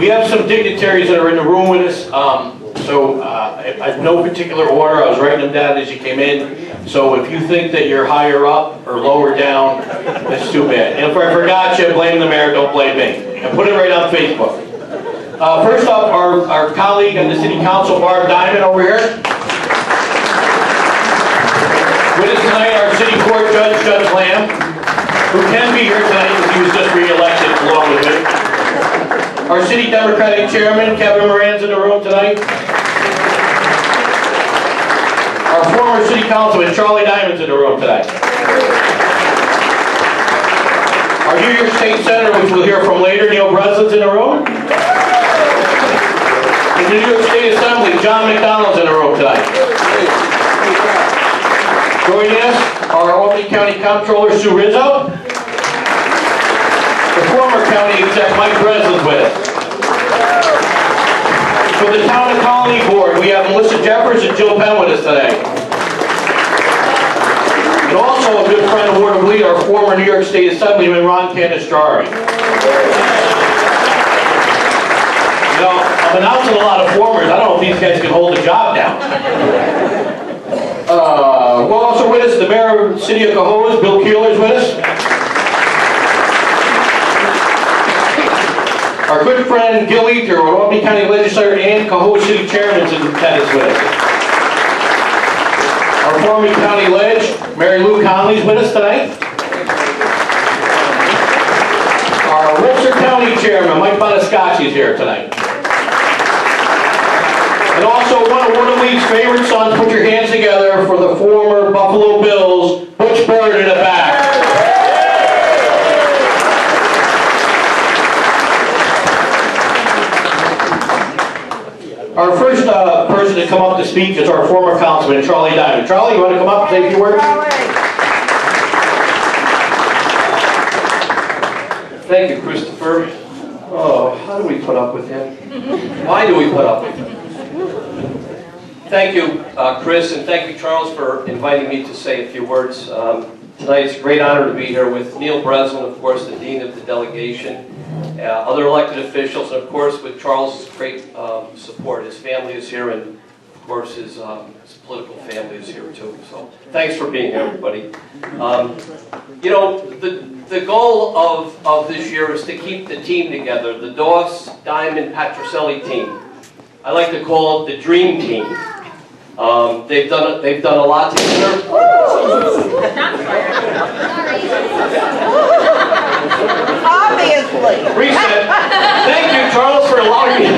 We have some dignitaries that are in the room with us, in no particular order. I was writing them down as you came in. So if you think that you're higher up or lower down, that's too bad. And if I forgot you, blame the mayor, don't blame me. And put it right on Facebook. First up, our colleague on the City Council, Barb Diamond, over here. With us tonight, our City Court Judge, Judge Lamb, who can be here tonight because he was just re-elected along with me. Our City Democratic Chairman, Kevin Moran's in the room tonight. Our former City Councilman, Charlie Diamond's in the room tonight. Our New York State Senator, which we'll hear from later, Neil Breslin's in the room. And the New York State Assembly, John McDonald's in the room tonight. Joining us, our Albany County Comptroller, Sue Rizzo. The former county exec, Mike Breslin's with us. For the Town and Colony Board, we have Melissa Jeffers and Jill Penn with us today. And also a good friend of Ward of Lee, our former New York State Assemblyman, Ron Canestrari. You know, I'm announcing a lot of formers. I don't know if these guys can hold the job down. Well, also with us, the Mayor of the City of Cohoes, Bill Keeler's with us. Our good friend Gil Ether, our Albany County Legislator and Cohoes City Chairman's in attendance with us. Our former County Ledge, Mary Lou Conley's with us tonight. Our Worcester County Chairman, Mike Boniscacci's here tonight. And also one of Ward of Lee's favorite sons, put your hands together for the former Buffalo Bills, Butch Bird in the back. Our first person to come up to speak is our former councilman, Charlie Diamond. Charlie, you want to come up and say a few words? Thank you, Christopher. Oh, how do we put up with him? Why do we put up with him? Thank you, Chris, and thank you, Charles, for inviting me to say a few words. Tonight it's a great honor to be here with Neil Breslin, of course, the Dean of the Delegation, other elected officials, and of course with Charles' great support. His family is here, and of course his political family is here too. So thanks for being here, everybody. You know, the goal of this year is to keep the team together, the Doss, Diamond, Patricelli team. I like to call it the dream team. They've done a lot together. Obviously. Reset. Thank you, Charles, for allowing me.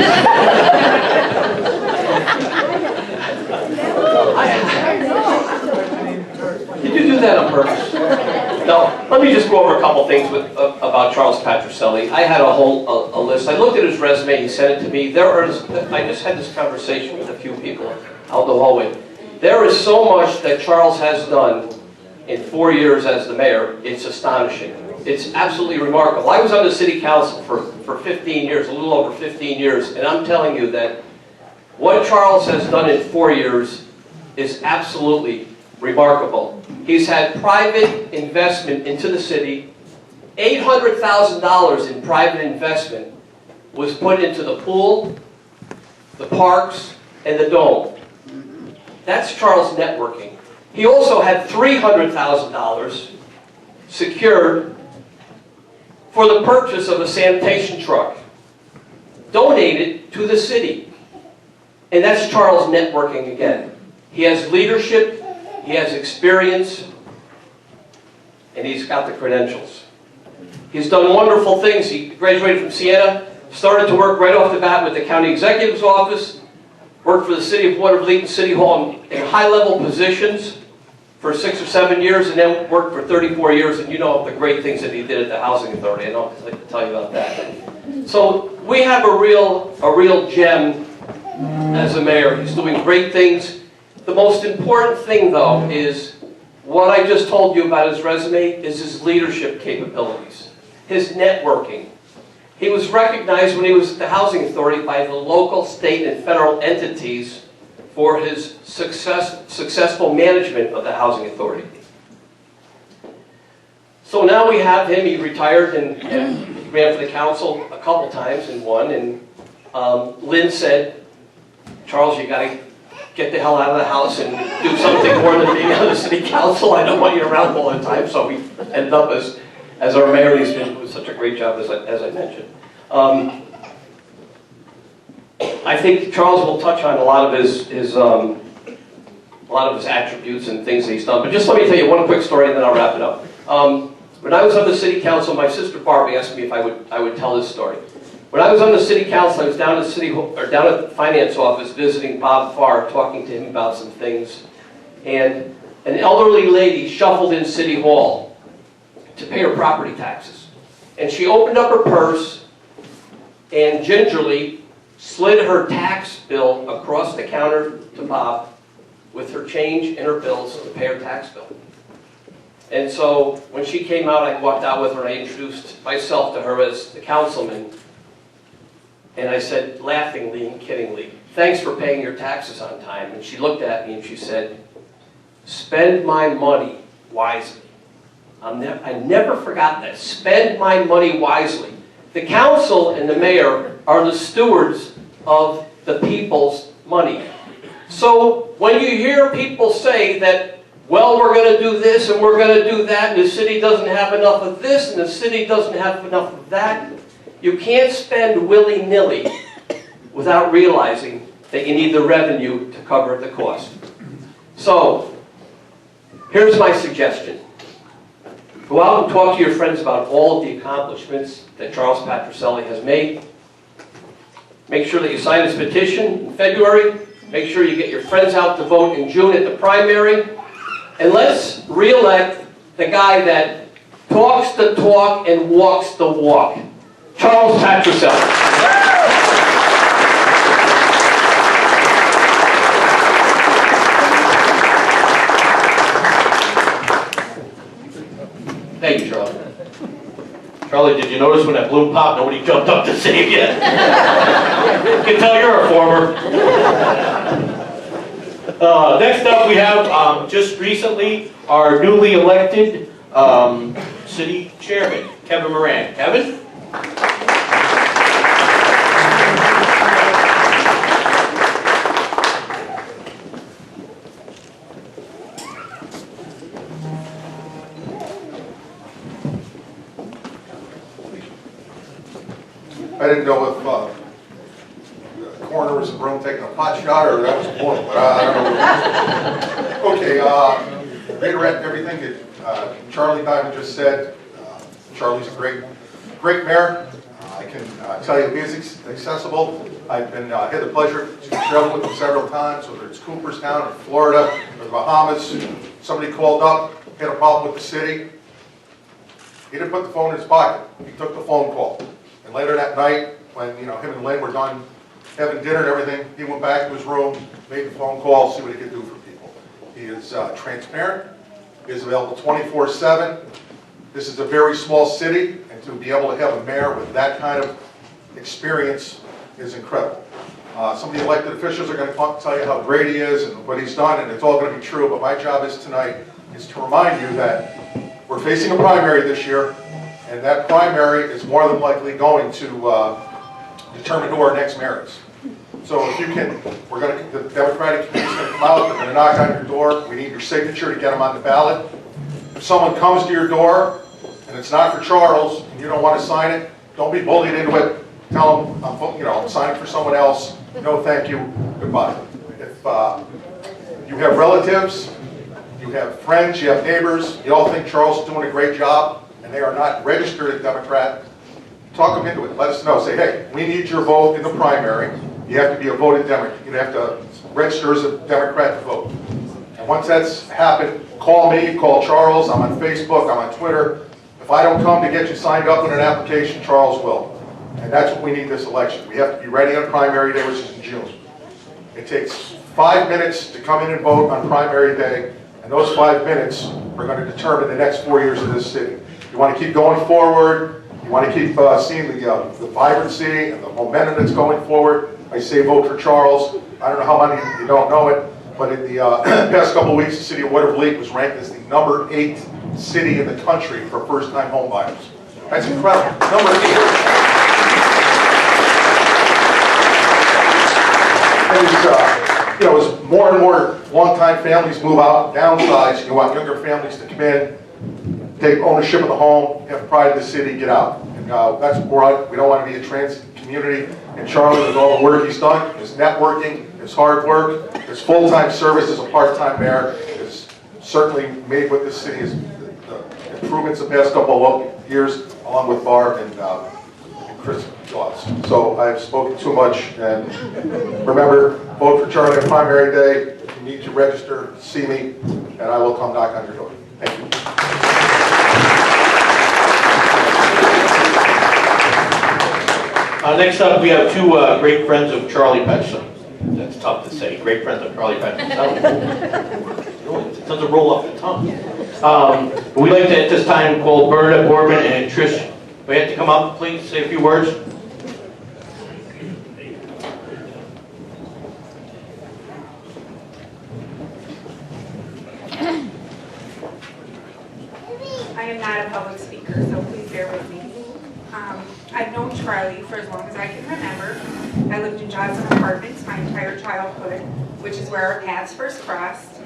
Did you do that on purpose? No. Let me just go over a couple things about Charles Patricelli. I had a list. I looked at his resume. He sent it to me. I just had this conversation with a few people out the hallway. There is so much that Charles has done in 4 years as the mayor. It's astonishing. It's absolutely remarkable. I was on the city council for 15 years, a little over 15 years, and I'm telling you that what Charles has done in 4 years is absolutely remarkable. He's had private investment into the city. $800,000 in private investment was put into the pool, the parks, and the dome. That's Charles networking. He also had $300,000 secured for the purchase of a sanitation truck, donated to the city. And that's Charles networking again. He has leadership, he has experience, and he's got the credentials. He's done wonderful things. He graduated from Siena, started to work right off the bat with the county executive's office, worked for the city of Ward of Lee City Hall in high-level positions for 6 or 7 years, and then worked for 34 years, and you know the great things that he did at the Housing Authority. I don't like to tell you about that. So we have a real gem as a mayor. He's doing great things. The most important thing, though, is what I just told you about his resume is his leadership capabilities, his networking. He was recognized when he was at the Housing Authority by the local, state, and federal entities for his successful management of the Housing Authority. So now we have him. He retired and ran for the council a couple times and won. And Lynn said, Charles, you gotta get the hell out of the house and do something more than being on the city council. I don't want you around all the time. So we ended up as our mayor. He's been doing such a great job, as I mentioned. I think Charles will touch on a lot of his attributes and things that he's done. But just let me tell you one quick story, and then I'll wrap it up. When I was on the city council, my sister Barbie asked me if I would tell this story. When I was on the city council, I was down at the finance office visiting Bob Farr, talking to him about some things, and an elderly lady shuffled in City Hall to pay her property taxes, and she opened up her purse and gingerly slid her tax bill across the counter to Bob with her change and her bills to pay her tax bill. And so when she came out, I walked out with her and I introduced myself to her as the councilman. And I said, laughingly and kiddingly, thanks for paying your taxes on time. And she looked at me and she said, spend my money wisely. I never forgot that. Spend my money wisely. The council and the mayor are the stewards of the people's money. So when you hear people say that, well, we're going to do this and we're going to do that, and the city doesn't have enough of this and the city doesn't have enough of that, you can't spend willy-nilly without realizing that you need the revenue to cover the cost. So, here's my suggestion. Go out and talk to your friends about all of the accomplishments that Charles Patricelli has made. Make sure that you sign his petition in February. Make sure you get your friends out to vote in June at the primary. And let's re-elect the guy that talks the talk and walks the walk. Charles Patricelli. Thank you, Charlie. Charlie, did you notice when that balloon popped, nobody jumped up to save you? I can tell you're a former. Next up, we have just recently our newly elected city chairman, Kevin Moran. Kevin? I didn't know if the coroner was in the room taking a pot shot or that was a balloon, but I don't know. Okay, reiterate everything that Charlie Diamond just said. Charlie's a great mayor. I can tell you he is accessible. I've been had the pleasure to travel with him several times, whether it's Cooperstown or Florida or the Bahamas. Somebody called up, had a problem with the city. He didn't put the phone in his pocket. He took the phone call. And later that night, when him and Lynn were done having dinner and everything, he went back to his room, made the phone call, see what he could do for people. He is transparent. He is available 24/7. This is a very small city, and to be able to have a mayor with that kind of experience is incredible. Some of the elected officials are going to tell you how great he is and what he's done, and it's all going to be true, but my job tonight is to remind you that we're facing a primary this year, and that primary is more than likely going to determine who our next mayor is. So if you can, the Democratic committee's going to come out, they're going to knock on your door. We need your signature to get them on the ballot. If someone comes to your door and it's not for Charles and you don't want to sign it, don't be bullied into it. Tell them, I'm signing for someone else. No, thank you. Goodbye. If you have relatives, you have friends, you have neighbors, you all think Charles is doing a great job, and they are not registered as Democrat, talk them into it. Let us know. Say, hey, we need your vote in the primary. You have to be a voted Democrat. You have to register as a Democrat to vote. And once that's happened, call me, call Charles. I'm on Facebook, I'm on Twitter. If I don't come to get you signed up with an application, Charles will. And that's what we need this election. We have to be ready on primary day, which is in June. It takes 5 minutes to come in and vote on primary day, and those 5 minutes are going to determine the next 4 years of this city. You want to keep going forward, you want to keep seeing the vibrancy and the momentum that's going forward, I say vote for Charles. I don't know how many of you don't know it, but in the past couple of weeks, the city of Watervliet was ranked as the #8 city in the country for first-time home buyers. That's incredible. #8. you know, as more and more longtime families move out, downsize, you want younger families to come in, take ownership of the home, have pride in the city, get out. And that's where we don't want to be a transit community. And Charlie, with all the work he's done, his networking, his hard work, his full-time service as a part-time mayor, has certainly made what this city is, the improvements the past couple of years, along with Barb and Chris Laws. So I've spoken too much, and remember, vote for Charlie on primary day. If you need to register, see me, and I will come knock on your door. Thank you. Next up, we have two great friends of Charlie Patricelli. That's tough to say. Great friends of Charlie Patricelli. It doesn't roll off the tongue. We'd like to, at this time, call Berta Corbin and Trish. We have to come up, please, say a few words. I am not a public speaker, so please bear with me. I've known Charlie for as long as I can remember. I lived in Johnson Apartments my entire childhood, which is where our paths first crossed.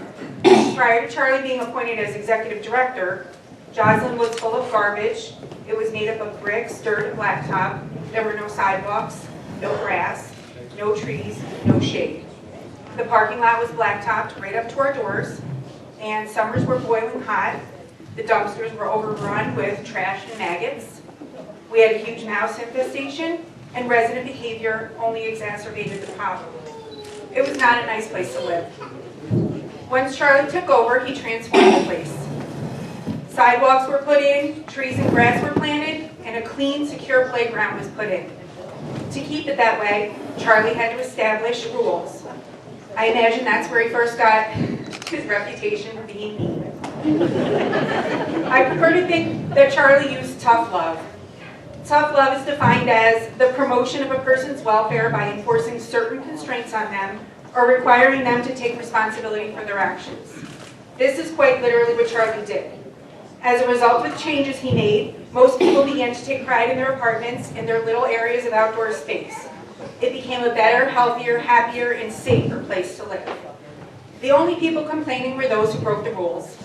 Prior to Charlie being appointed as executive director, Joslyn was full of garbage. It was made up of bricks, dirt, and blacktop. There were no sidewalks, no grass, no trees, no shade. The parking lot was blacktopped right up to our doors, and summers were boiling hot. The dumpsters were overrun with trash and maggots. We had a huge mouse infestation, and resident behavior only exacerbated the problem. It was not a nice place to live. Once Charlie took over, he transformed the place. Sidewalks were put in, trees and grass were planted, and a clean, secure playground was put in. To keep it that way, Charlie had to establish rules. I imagine that's where he first got his reputation for being mean. I prefer to think that Charlie used tough love. Tough love is defined as the promotion of a person's welfare by enforcing certain constraints on them or requiring them to take responsibility for their actions. This is quite literally what Charlie did. As a result of the changes he made, most people began to take pride in their apartments and their little areas of outdoor space. It became a better, healthier, happier, and safer place to live. The only people complaining were those who broke the rules.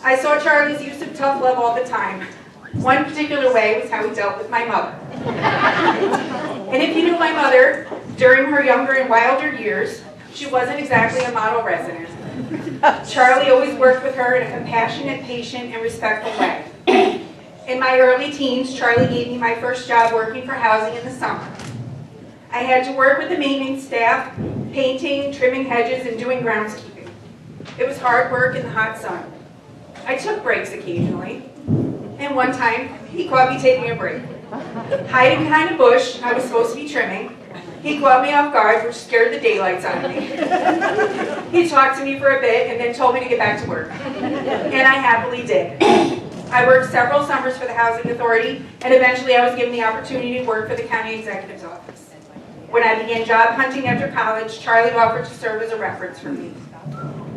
I saw Charlie's use of tough love all the time. One particular way was how he dealt with my mother. And if you knew my mother, during her younger and wilder years, she wasn't exactly a model resident. Charlie always worked with her in a compassionate, patient, and respectful way. In my early teens, Charlie gave me my first job working for housing in the summer. I had to work with the maintenance staff, painting, trimming hedges, and doing groundskeeping. It was hard work in the hot sun. I took breaks occasionally, and one time, he caught me taking a break. Hiding behind a bush I was supposed to be trimming, he caught me off guard, which scared the daylights out of me. He talked to me for a bit and then told me to get back to work. And I happily did. I worked several summers for the Housing Authority, and eventually I was given the opportunity to work for the County Executive's Office. When I began job hunting after college, Charlie offered to serve as a reference for me.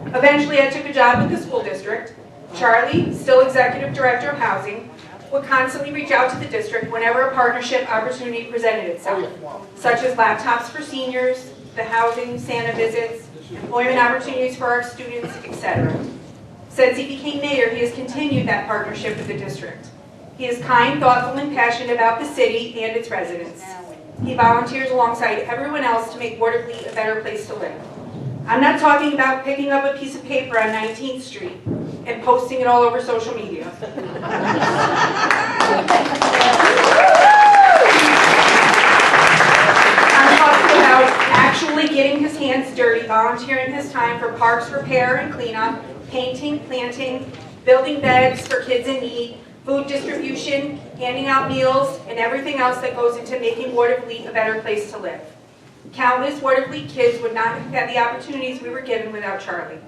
Eventually I took a job with the school district. Charlie, still Executive Director of Housing, would constantly reach out to the district whenever a partnership opportunity presented itself, such as laptops for seniors, the housing, Santa visits, employment opportunities for our students, etc. Since he became mayor, he has continued that partnership with the district. He is kind, thoughtful, and passionate about the city and its residents. He volunteers alongside everyone else to make Waterloo a better place to live. I'm not talking about picking up a piece of paper on 19th Street and posting it all over social media. I'm talking about actually getting his hands dirty, volunteering his time for parks repair and cleanup, painting, planting, building beds for kids in need, food distribution, handing out meals, and everything else that goes into making Waterloo a better place to live. Countless Waterloo kids would not have had the opportunities we were given without Charlie.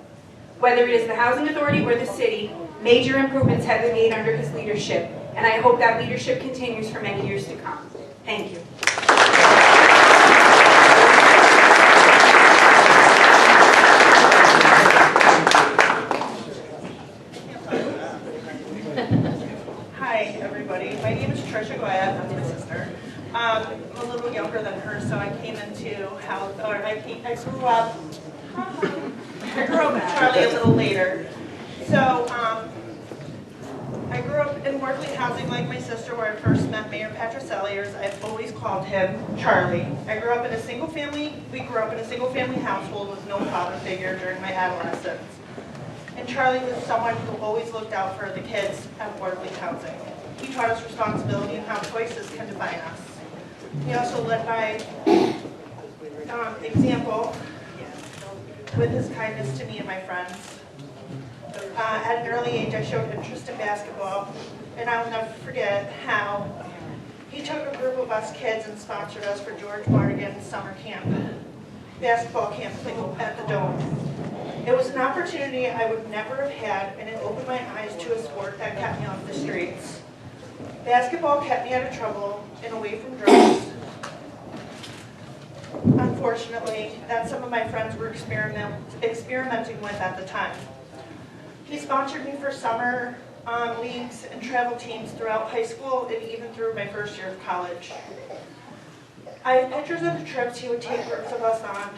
Whether it is the Housing Authority or the city, major improvements have been made under his leadership, and I hope that leadership continues for many years to come. Thank you. Hi, everybody. My name is Trisha Goyette. That's my sister. I'm a little younger than her, so I came into how, or I grew up with Charlie a little later. So I grew up in Workley housing like my sister, where I first met Mayor Patricelli, or as I've always called him, Charlie. I grew up in a single family, we grew up in a single family household with no father figure during my adolescence. And Charlie was someone who always looked out for the kids at Workley housing. He taught us responsibility and how choices can define us. He also led by example with his kindness to me and my friends. At an early age, I showed interest in basketball, and I'll never forget how he took a group of us kids and sponsored us for George Mardigan's summer camp, basketball camp at the Dome. It was an opportunity I would never have had, and it opened my eyes to a sport that kept me off the streets. Basketball kept me out of trouble and away from drugs. Unfortunately, that's some of my friends were experimenting with at the time. He sponsored me for summer leagues and travel teams throughout high school and even through my first year of college. I have pictures of the trips he would take groups of us on.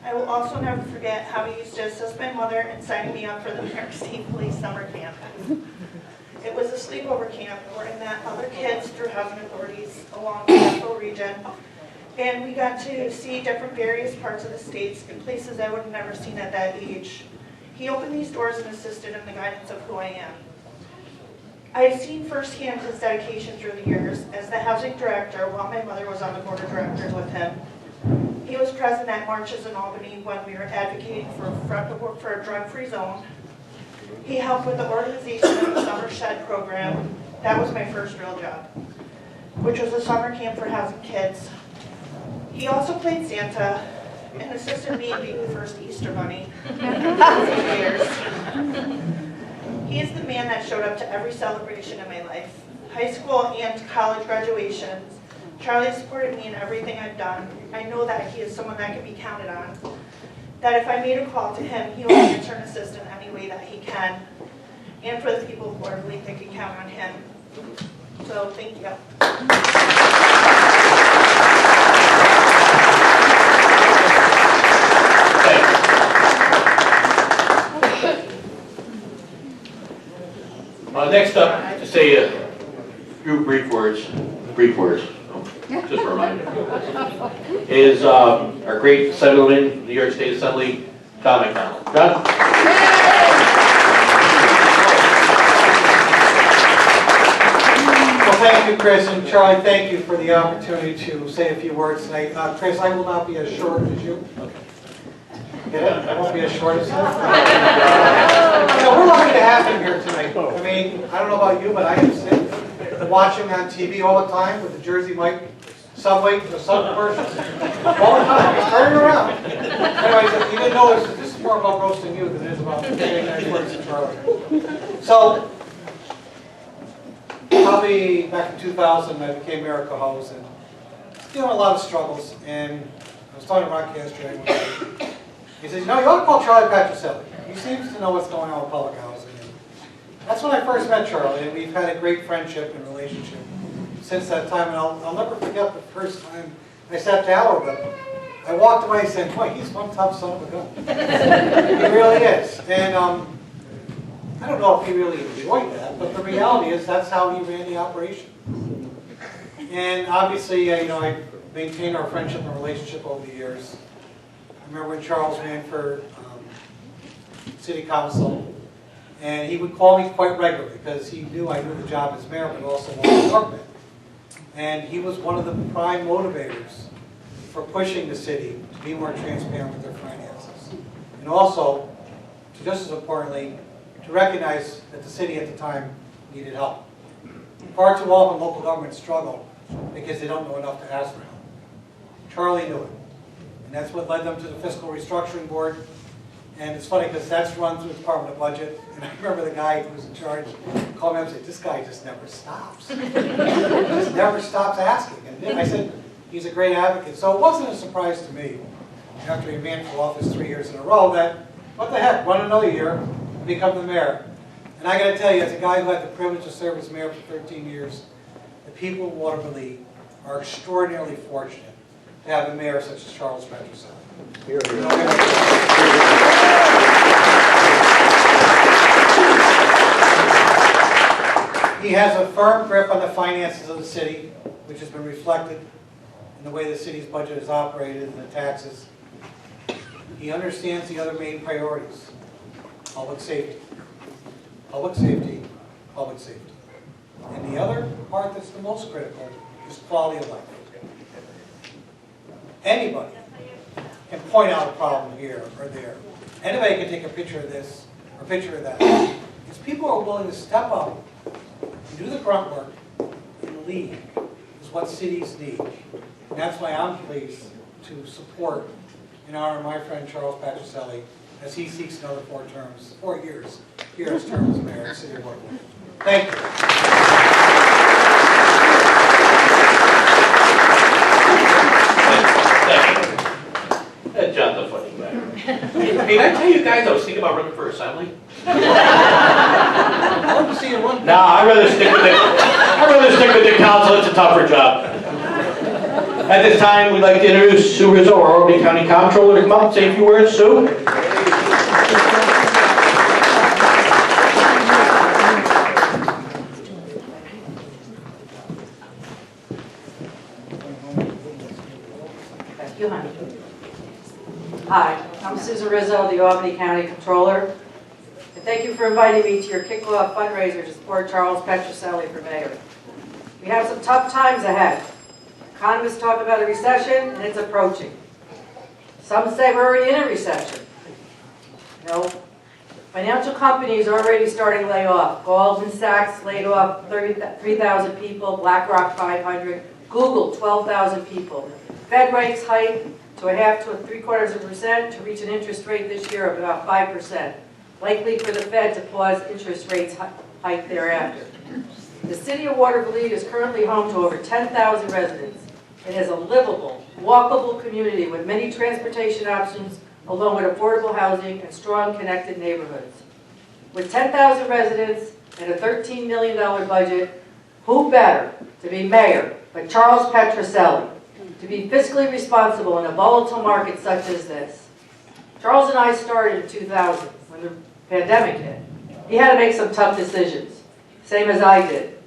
I will also never forget how he used to assist my mother in signing me up for the New York State Police summer camp. It was a sleepover camp where I met other kids through housing authorities along the Central region, and we got to see different various parts of the states and places I would have never seen at that age. He opened these doors and assisted in the guidance of who I am. I have seen firsthand his dedication through the years as the housing director while my mother was on the board of directors with him. He was present at marches in Albany when we were advocating for a drug-free zone. He helped with the organization of the Summer Shed program. That was my first real job, which was a summer camp for housing kids. He also played Santa and assisted me in being the first Easter Bunny for 8 years. He is the man that showed up to every celebration in my life, high school and college graduations. Charlie supported me in everything I've done. I know that he is someone that can be counted on. That if I made a call to him, he will answer and assist in any way that he can. And for the people who are really they can count on him. So thank you. Next up, to say a few brief words, just a reminder, is our great Assemblyman, New York State Assembly, John McDonald. John? Well, thank you, Chris, and Charlie, thank you for the opportunity to say a few words tonight. Chris, I will not be as short as you. Get it? I won't be as short as you. We're lucky to have him here tonight. I mean, I don't know about you, but I am sitting watching on TV all the time with the Jersey Mike Subway, the sub commercials, all the time. He's turning around. Anyways, you didn't know this is more about roasting you than it is about getting nice words to Charlie. So, probably back in 2000, I became mayor of Cohoes, and a lot of struggles. And I was talking to Rocky yesterday. He says, you ought to call Charlie Patricelli. He seems to know what's going on with public housing. And that's when I first met Charlie, and we've had a great friendship and relationship since that time. And I'll never forget the first time I sat down with him. I walked away saying, boy, he's one tough son of a gun. He really is. And I don't know if he really enjoyed that, but the reality is that's how he ran the operation. And obviously, I maintained our friendship and relationship over the years. I remember when Charles ran for city council, and he would call me quite regularly because he knew I knew the job as mayor, but also wanted to work. And he was one of the prime motivators for pushing the city to be more transparent with their finances. And also, just as importantly, to recognize that the city at the time needed help. Far too often local governments struggle because they don't know enough to ask for help. Charlie knew it. And that's what led them to the Fiscal Restructuring Board. And it's funny because that's run through the Department of Budget. And I remember the guy who was in charge called me up and said, this guy just never stops. He just never stops asking. And I said, he's a great advocate. So it wasn't a surprise to me, after he ran for office 3 years in a row, that, what the heck, run another year and become the mayor. And I got to tell you, as a guy who had the privilege to serve as mayor for 13 years, the people of Waterville are extraordinarily fortunate to have a mayor such as Charles Patricelli. He has a firm grip on the finances of the city, which has been reflected in the way the city's budget is operated and the taxes. He understands the other main priorities: public safety, public safety, public safety. And the other part that's the most critical is quality of life. Anybody can point out a problem here or there. Anybody can take a picture of this or a picture of that. Because people are willing to step up and do the grunt work and lead is what cities need. And that's why I'm pleased to support and honor my friend Charles Patricelli as he seeks another 4 years here as term as mayor of the city of Waterloo. Thank you. That John's a funny guy. Hey, did I tell you guys I was thinking about running for assembly? I'd love to see you run. No, I'd rather stick with the council. It's a tougher job. At this time, we'd like to introduce Sue Rizzo, our Albany County Comptroller, to come up and say a few words. Sue? Thank you, honey. Hi, I'm Susan Rizzo, the Albany County Comptroller. And thank you for inviting me to your kickoff fundraiser to support Charles Patricelli for mayor. We have some tough times ahead. Economists talk about a recession, and it's approaching. Some say we're already in a recession. You know, financial companies are already starting to lay off. Goldman Sachs laid off 3,000 people, BlackRock 500, Google 12,000 people. Fed rates hike to 0.5 to 0.75% to reach an interest rate this year of about 5%. Likely for the Fed to pause interest rates hike thereafter. The city of Waterloo is currently home to over 10,000 residents. It is a livable, walkable community with many transportation options, along with affordable housing and strong connected neighborhoods. With 10,000 residents and a $13 million budget, who better to be mayor but Charles Patricelli, to be fiscally responsible in a volatile market such as this? Charles and I started in 2000 when the pandemic hit. He had to make some tough decisions, same as I did.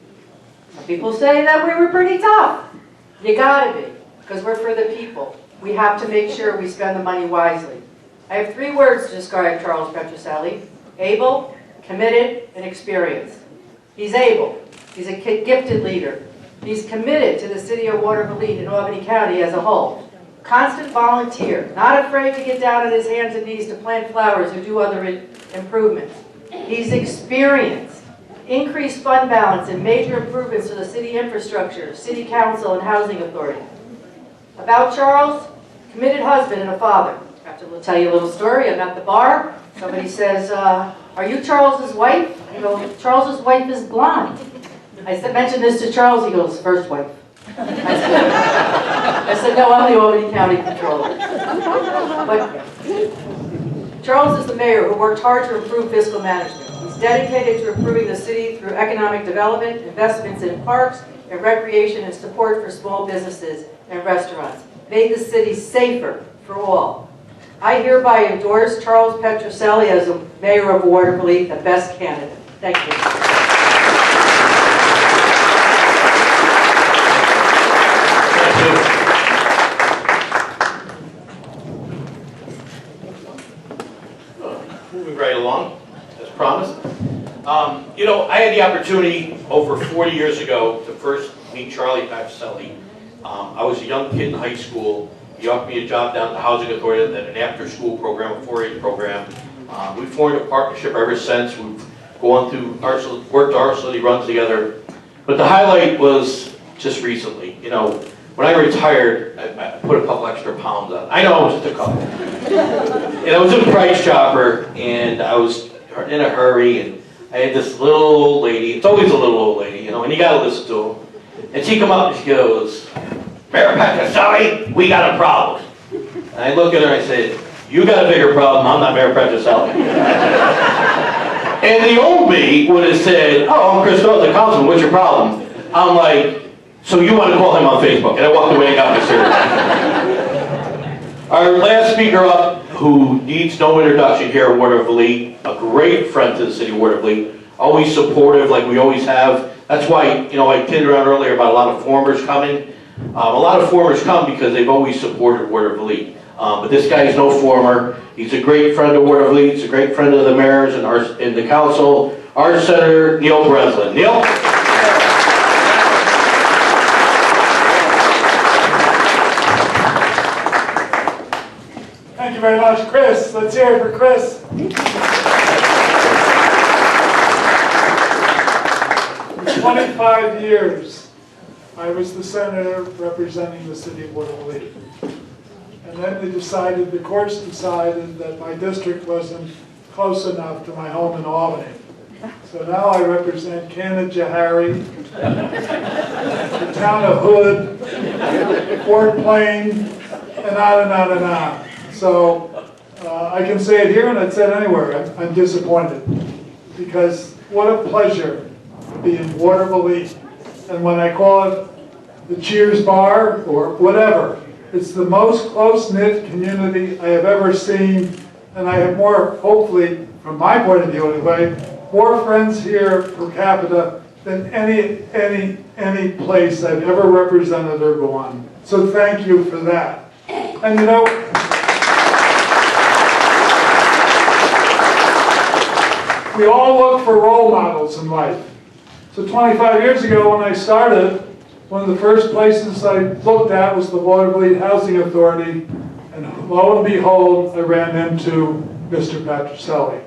Some people say that we were pretty tough. You gotta be, because we're for the people. We have to make sure we spend the money wisely. I have 3 words to describe Charles Patricelli: able, committed, and experienced. He's able. He's a gifted leader. He's committed to the city of Waterloo and Albany County as a whole. Constant volunteer, not afraid to get down on his hands and knees to plant flowers or do other improvements. He's experienced. Increased fund balance and major improvements to the city infrastructure, city council, and housing authority. About Charles, committed husband and a father. I have to tell you a little story. I'm at the bar. Somebody says, are you Charles's wife? I go, Charles's wife is blonde. I mentioned this to Charles. He goes, first wife. I said, no, I'm the Albany County Comptroller. But Charles is the mayor who worked hard to improve fiscal management. He's dedicated to improving the city through economic development, investments in parks and recreation, and support for small businesses and restaurants. Made the city safer for all. I hereby endorse Charles Patricelli as the mayor of Waterloo, the best candidate. Thank you. Moving right along, as promised. You know, I had the opportunity over 40 years ago to first meet Charlie Patricelli. I was a young kid in high school. He offered me a job down at the Housing Authority at an after-school program, a 4-H program. We formed a partnership ever since. We've gone through, worked our city runs together. But the highlight was just recently. You know, when I retired, I put a couple extra pounds on. I know it was just a couple. And I was in Price Chopper, and I was in a hurry, and I had this little old lady. It's always a little old lady, you know, and you gotta listen to them. And she come up and she goes, Mayor Patricelli, we got a problem. And I look at her and I said, you got a bigger problem, I'm not Mayor Patricelli. And the old me would have said, oh, I'm Chris Phillips, the councilman, what's your problem? I'm like, So you want to call him on Facebook, and I walked away and got my serious. Our last speaker up, who needs no introduction here at Waterville, a great friend to the city of Waterville, always supportive like we always have. That's why, you know, I kidded around earlier about a lot of formers coming. A lot of formers come because they've always supported Waterville. But this guy is no former. He's a great friend of Waterville. He's a great friend of the mayors and the council. Our Senator Neil Breslin. Neil? Thank you very much, Chris. Let's hear it for Chris. 25 years, I was the senator representing the city of Waterville. And then the courts decided that my district wasn't close enough to my home in Albany. So now I represent Canada-Jahari, the town of Hood, Fort Plain, and on and on and on. So I can say it here and I'd say it anywhere. I'm disappointed because what a pleasure to be in Waterville. And when I call it the Cheers Bar or whatever, it's the most close-knit community I have ever seen. And I have more, hopefully, from my point of view anyway, more friends here per capita than any place I've ever represented or gone. So thank you for that. And you know, we all look for role models in life. So 25 years ago when I started, one of the first places I looked at was the Waterville Housing Authority, and lo and behold, I ran into Mr. Patricelli.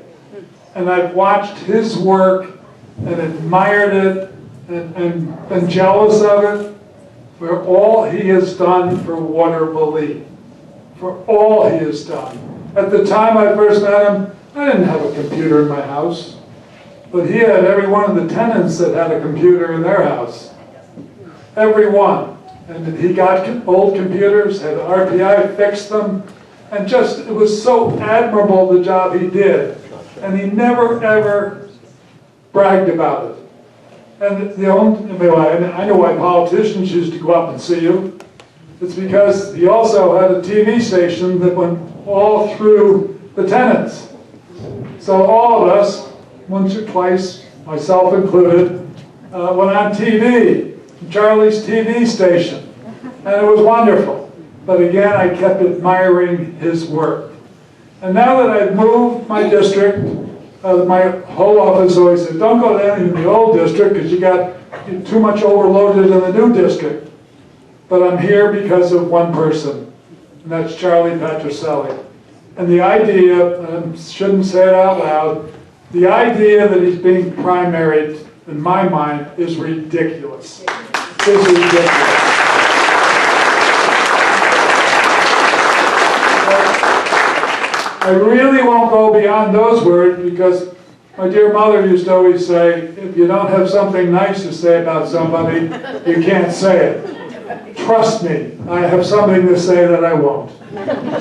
And I've watched his work and admired it and been jealous of it for all he has done for Waterville, for all he has done. At the time I first met him, I didn't have a computer in my house, but he had every one of the tenants that had a computer in their house. Every one. And he got old computers, had RPI, fixed them, and just, it was so admirable the job he did. And he never, ever bragged about it. And I know why politicians used to go up and see you. It's because he also had a TV station that went all through the tenants. So all of us, once or twice, myself included, went on TV, Charlie's TV station. And it was wonderful. But again, I kept admiring his work. And now that I've moved my district, my whole office always said, don't go down in the old district because you're too much overloaded in the new district. But I'm here because of one person, and that's Charlie Patricelli. And the idea, and I shouldn't say it out loud, the idea that he's being primaried, in my mind, is ridiculous. Is ridiculous. I really won't go beyond those words because my dear mother used to always say, if you don't have something nice to say about somebody, you can't say it. Trust me, I have something to say that I won't.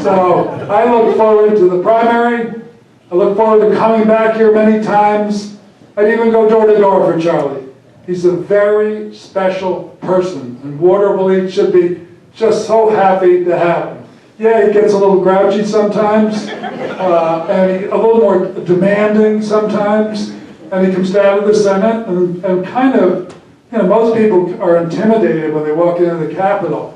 So I look forward to the primary. I look forward to coming back here many times. I'd even go door to door for Charlie. He's a very special person, and Waterville should be just so happy to have him. Yeah, he gets a little grouchy sometimes, and a little more demanding sometimes, and he comes down to the Senate and kind of, you know, most people are intimidated when they walk into the Capitol.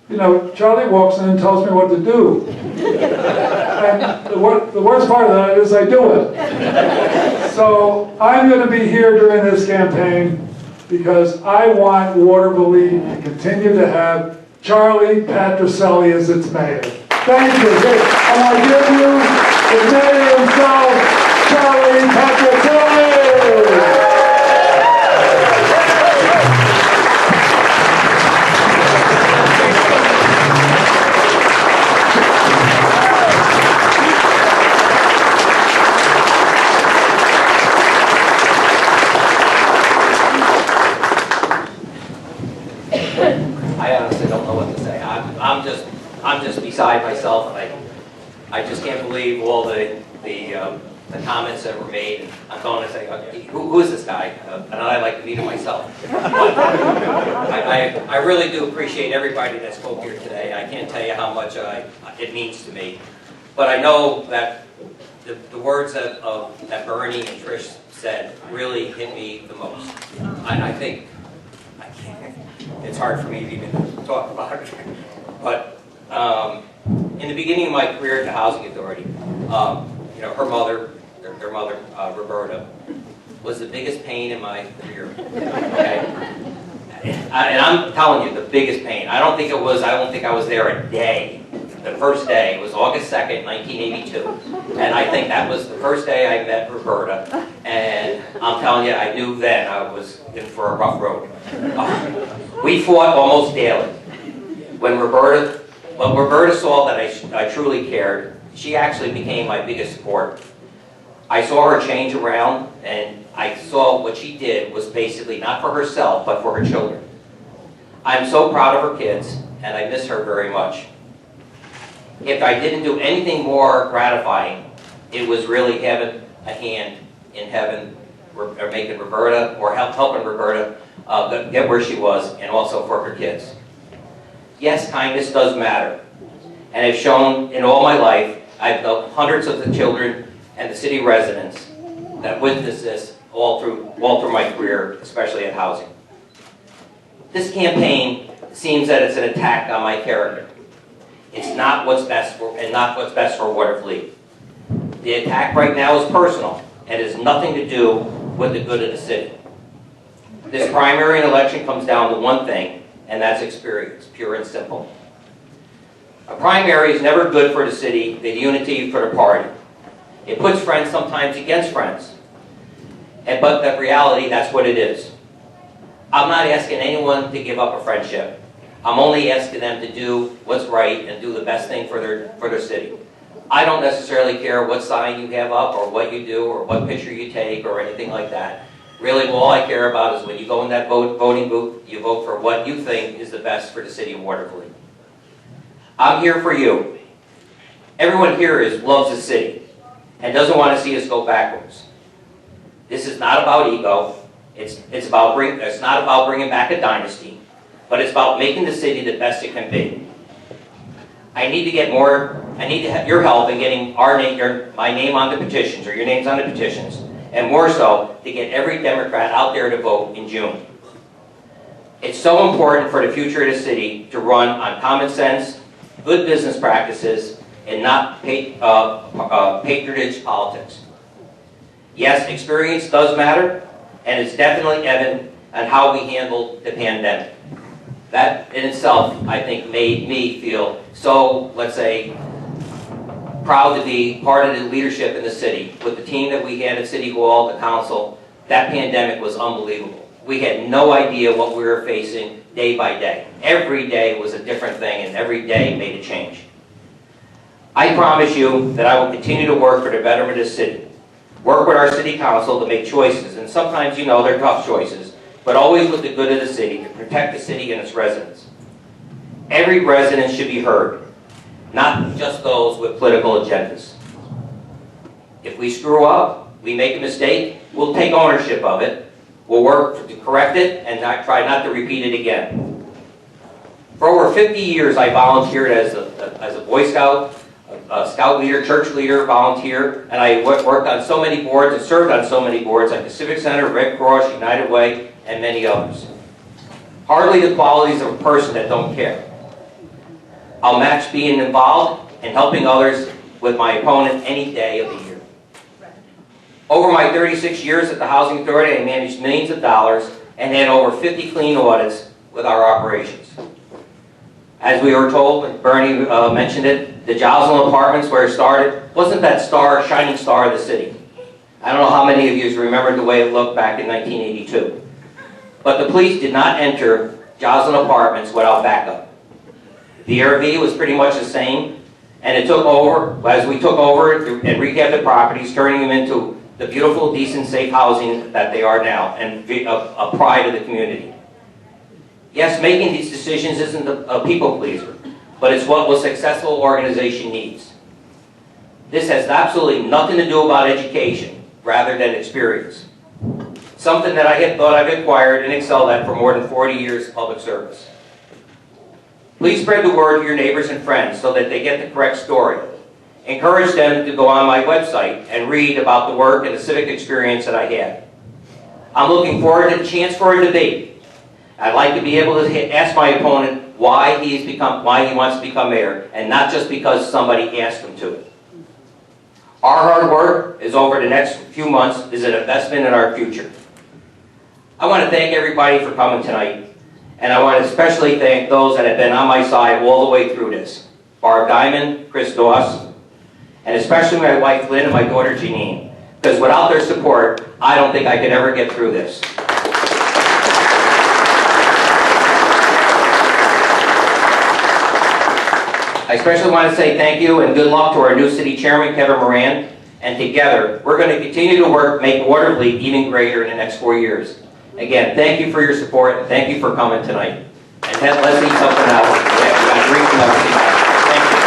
You know, Charlie walks in and tells me what to do. And the worst part of that is I do it. So I'm going to be here during this campaign because I want Waterville to continue to have Charlie Patricelli as its mayor. Thank you. And I give you the mayor himself, Charlie Patricelli. I honestly don't know what to say. I'm just beside myself, and I just can't believe all the comments that were made. I'm going to say, who is this guy? And I'd like to meet him myself. But I I really do appreciate everybody that spoke here today. I can't tell you how much it means to me. But I know that the words that Bernie and Trish said really hit me the most. I think, it's hard for me to even talk about it. But in the beginning of my career at the Housing Authority, you know, her mother, their mother, Roberta, was the biggest pain in my career. Okay? And I'm telling you, the biggest pain. I don't think I was there a day. The first day was August 2nd, 1982. And I think that was the first day I met Roberta. And I'm telling you, I knew then I was in for a rough road. We fought almost daily. When Roberta saw that I truly cared, she actually became my biggest supporter. I saw her change around, and I saw what she did was basically not for herself, but for her children. I'm so proud of her kids, and I miss her very much. If I didn't do anything more gratifying, it was really having a hand in heaven, or making Roberta, or helping Roberta get where she was, and also for her kids. Yes, kindness does matter. And I've shown in all my life, I've known hundreds of the children and the city residents that witnessed this all through my career, especially at housing. This campaign seems that it's an attack on my character. It's not what's best for Waterfleet. The attack right now is personal and has nothing to do with the good of the city. This primary election comes down to one thing, and that's experience, pure and simple. A primary is never good for the city, the unity for the party. It puts friends sometimes against friends. But the reality, that's what it is. I'm not asking anyone to give up a friendship. I'm only asking them to do what's right and do the best thing for their city. I don't necessarily care what sign you have up or what you do or what picture you take or anything like that. Really, all I care about is when you go in that voting booth, you vote for what you think is the best for the city of Waterfleet. I'm here for you. Everyone here loves the city and doesn't want to see us go backwards. This is not about ego. It's not about bringing back a dynasty, but it's about making the city the best it can be. I need to have your help in getting my name on the petitions, or your names on the petitions, and more so, to get every Democrat out there to vote in June. It's so important for the future of the city to run on common sense, good business practices, and not patronage politics. Yes, experience does matter, and it's definitely evident on how we handled the pandemic. That in itself, I think, made me feel so, let's say, proud to be part of the leadership in the city. With the team that we had at City Hall, the council, that pandemic was unbelievable. We had no idea what we were facing day by day. Every day was a different thing, and every day made a change. I promise you that I will continue to work for the betterment of the city. Work with our city council to make choices, and sometimes, you know, they're tough choices, but always with the good of the city, to protect the city and its residents. Every resident should be heard, not just those with political agendas. If we screw up, we make a mistake, we'll take ownership of it, we'll work to correct it, and try not to repeat it again. For over 50 years, I volunteered as a Boy Scout, a Scout leader, church leader, volunteer, and I worked on so many boards and served on so many boards like the Civic Center, Red Cross, United Way, and many others. Hardly the qualities of a person that don't care. I'll match being involved and helping others with my opponent any day of the year. Over my 36 years at the Housing Authority, I managed millions of dollars and had over 50 clean audits with our operations. As we were told, and Bernie mentioned it, the Joslin Apartments, where it started, wasn't that shining star of the city. I don't know how many of you remember the way it looked back in 1982. But the police did not enter Joslin Apartments without backup. The RV was pretty much the same, and it took over, as we took over and rehabbed the properties, turning them into the beautiful, decent, safe housing that they are now, and a pride of the community. Yes, making these decisions isn't a people pleaser, but it's what a successful organization needs. This has absolutely nothing to do about education, rather than experience. something that I had thought I've acquired and excelled at for more than 40 years of public service. Please spread the word to your neighbors and friends so that they get the correct story. Encourage them to go on my website and read about the work and the civic experience that I had. I'm looking forward to the chance for a debate. I'd like to be able to ask my opponent why he wants to become mayor, and not just because somebody asked him to. Our hard work is over the next few months is an investment in our future. I want to thank everybody for coming tonight, and I want to especially thank those that have been on my side all the way through this. Barb Diamond, Chris Doss, and especially my wife Lynn and my daughter Janine, because without their support, I don't think I could ever get through this. I especially want to say thank you and good luck to our new city chairman, Kevin Moran, and together, we're going to continue to work, make Watervliet even greater in the next 4 years. Again, thank you for your support, and thank you for coming tonight. And let's eat something else. Yeah, we got drinks and everything. Thank you.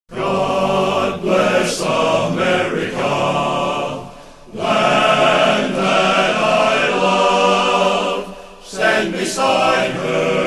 God bless America, land that I love. Stand beside her.